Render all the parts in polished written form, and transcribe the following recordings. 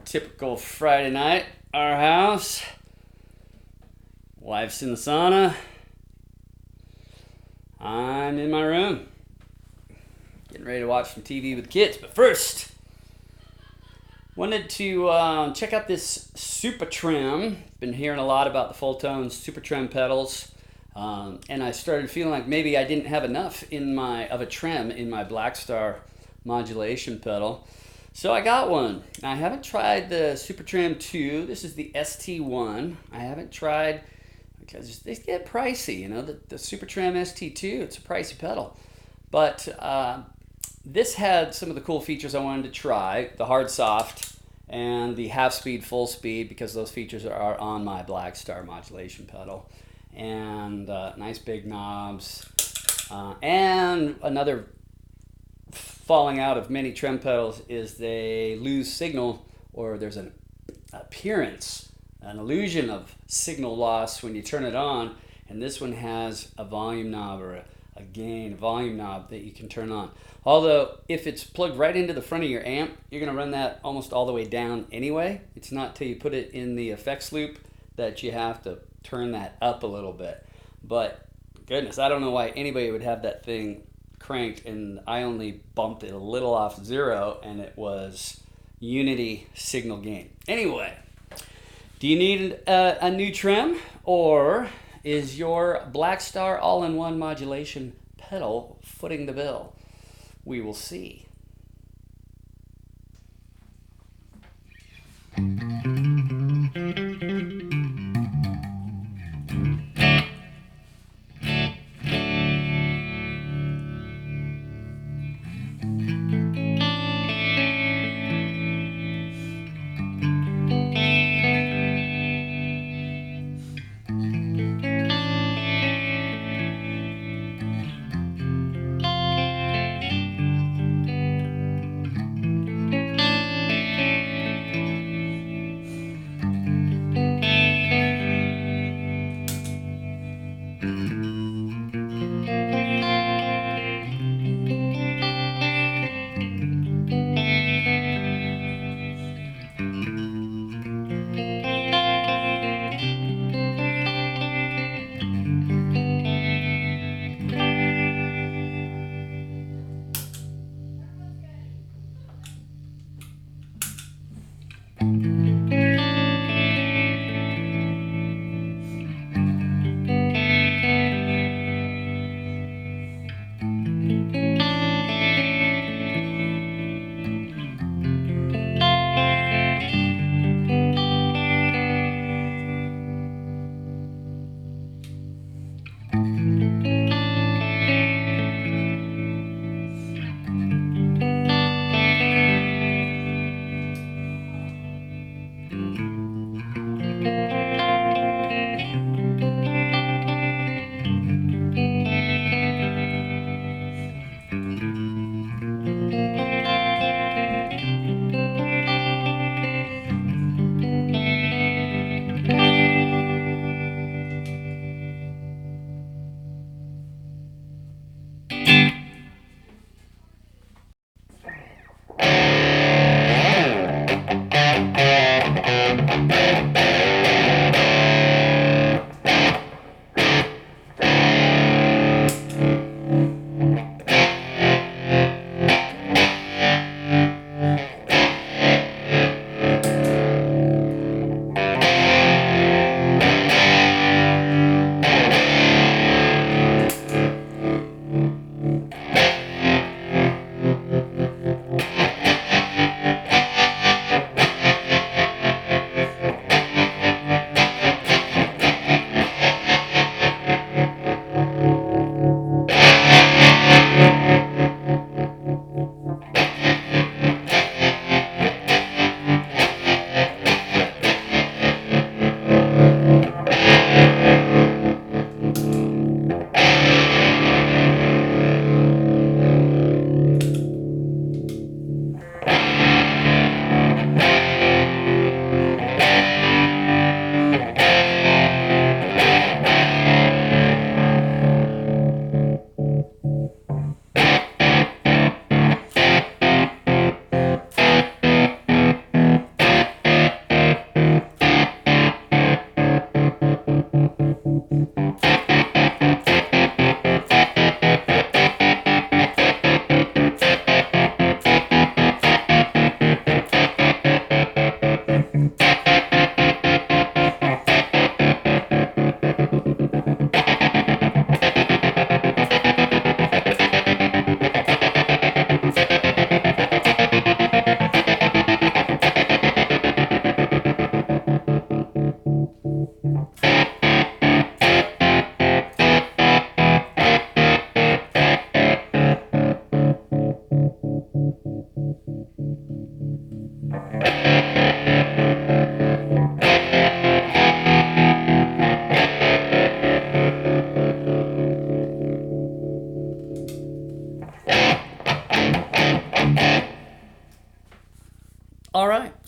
Typical Friday night, our house. Wife's in the sauna. I'm in my room. Getting ready to watch some TV with the kids. But first, wanted to check out this Supa Trem. Been hearing a lot about the full tone Supa Trem pedals. And I started feeling like maybe I didn't have enough of a trem in my Blackstar modulation pedal. So I got one. I haven't tried the Supa Trem 2. This is the ST1. I haven't tried because they get pricey. You know, the Supa Trem ST2, it's a pricey pedal. But this had some of the cool features I wanted to try. The hard soft and the half speed, full speed, because those features are on my Blackstar modulation pedal. And nice big knobs. And another falling out of many trem pedals is they lose signal, or there's an appearance, an illusion of signal loss when you turn it on. And this one has a volume knob or a gain, a volume knob that you can turn on. Although if it's plugged right into the front of your amp, you're going to run that almost all the way down anyway. It's not till you put it in the effects loop that you have to turn that up a little bit. But goodness, I don't know why anybody would have that thing cranked, and I only bumped it a little off zero and it was unity signal gain. Anyway, do you need a new trem, or is your Blackstar all-in-one modulation pedal footing the bill? We will see.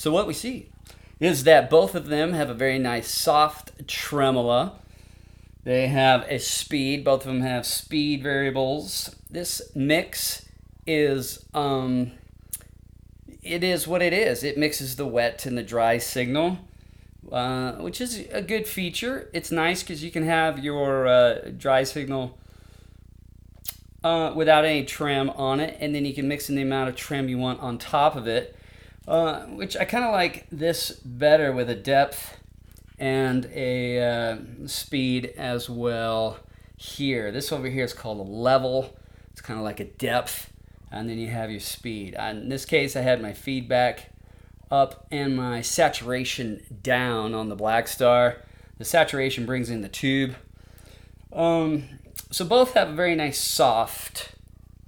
So what we see is that both of them have a very nice soft tremolo. They have a speed. Both of them have speed variables. This mix is, it is what it is. It mixes the wet and the dry signal, which is a good feature. It's nice because you can have your dry signal without any trem on it, and then you can mix in the amount of trem you want on top of it, which I kind of like this better with a depth and a speed as well here. This over here is called a level. It's kind of like a depth, and then you have your speed. In this case, I had my feedback up and my saturation down on the Blackstar. The saturation brings in the tube. So both have a very nice soft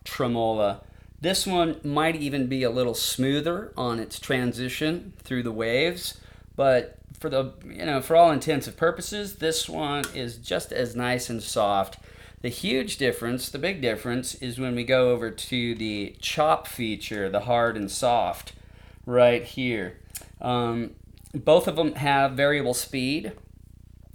tremolo. This one might even be a little smoother on its transition through the waves, but for all intents and purposes, this one is just as nice and soft. The huge difference, the big difference, is when we go over to the chop feature, the hard and soft, right here. Both of them have variable speed,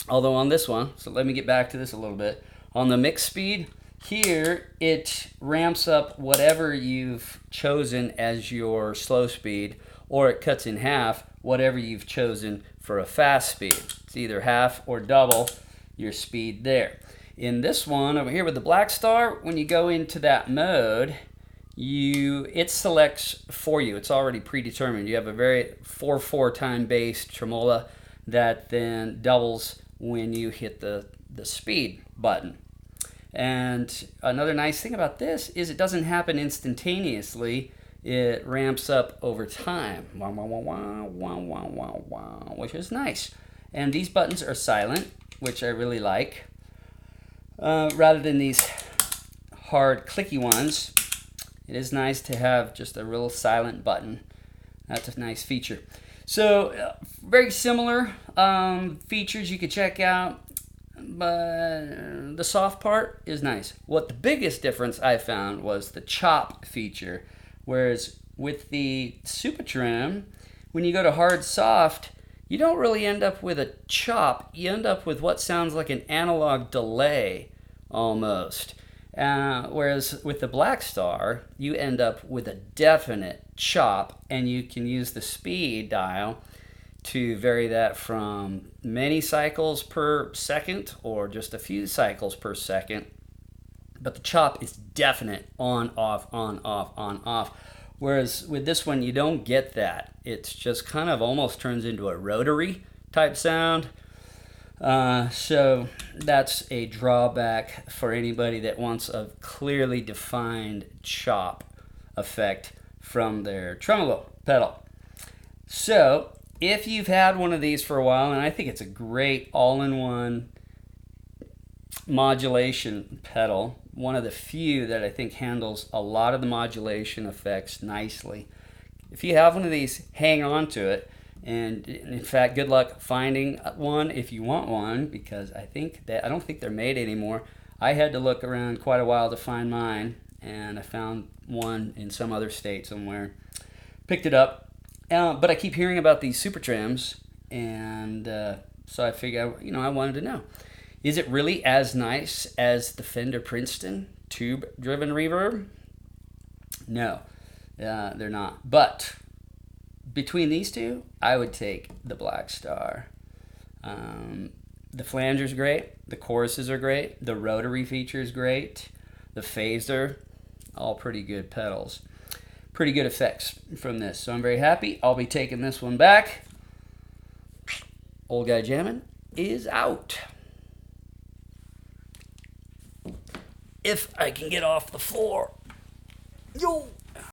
although on this one, so let me get back to this a little bit. On the mix speed, here it ramps up whatever you've chosen as your slow speed, or it cuts in half whatever you've chosen for a fast speed. It's either half or double your speed there. In this one over here with the Blackstar, when you go into that mode, it selects for you. It's already predetermined. You have a very 4/4 time bass tremolo that then doubles when you hit the speed button. And another nice thing about this is it doesn't happen instantaneously. It ramps up over time, which is nice. And these buttons are silent, which I really like. Rather than these hard clicky ones, it is nice to have just a real silent button. That's a nice feature. So very similar features you could check out, but the soft part is nice. What the biggest difference I found was the chop feature, whereas with the Supa Trem, when you go to hard soft, you don't really end up with a chop. You end up with what sounds like an analog delay almost. Whereas with the Blackstar, you end up with a definite chop, and you can use the speed dial to vary that from many cycles per second or just a few cycles per second. But the chop is definite, on, off, on, off, on, off. Whereas with this one, you don't get that. It's just kind of almost turns into a rotary type sound. So that's a drawback for anybody that wants a clearly defined chop effect from their tremolo pedal. So if you've had one of these for a while, and I think it's a great all-in-one modulation pedal, one of the few that I think handles a lot of the modulation effects nicely. If you have one of these, hang on to it. And in fact, good luck finding one if you want one, because I don't think they're made anymore. I had to look around quite a while to find mine, and I found one in some other state somewhere. Picked it up, but I keep hearing about these Supa Trems, and so I figured, I wanted to know. Is it really as nice as the Fender Princeton tube-driven reverb? No, they're not. But between these two, I would take the Blackstar. The flanger's great. The choruses are great. The rotary feature is great. The phaser, all pretty good pedals. Pretty good effects from this. So I'm very happy. I'll be taking this one back. Old Guy Jammin' is out. If I can get off the floor. Yo!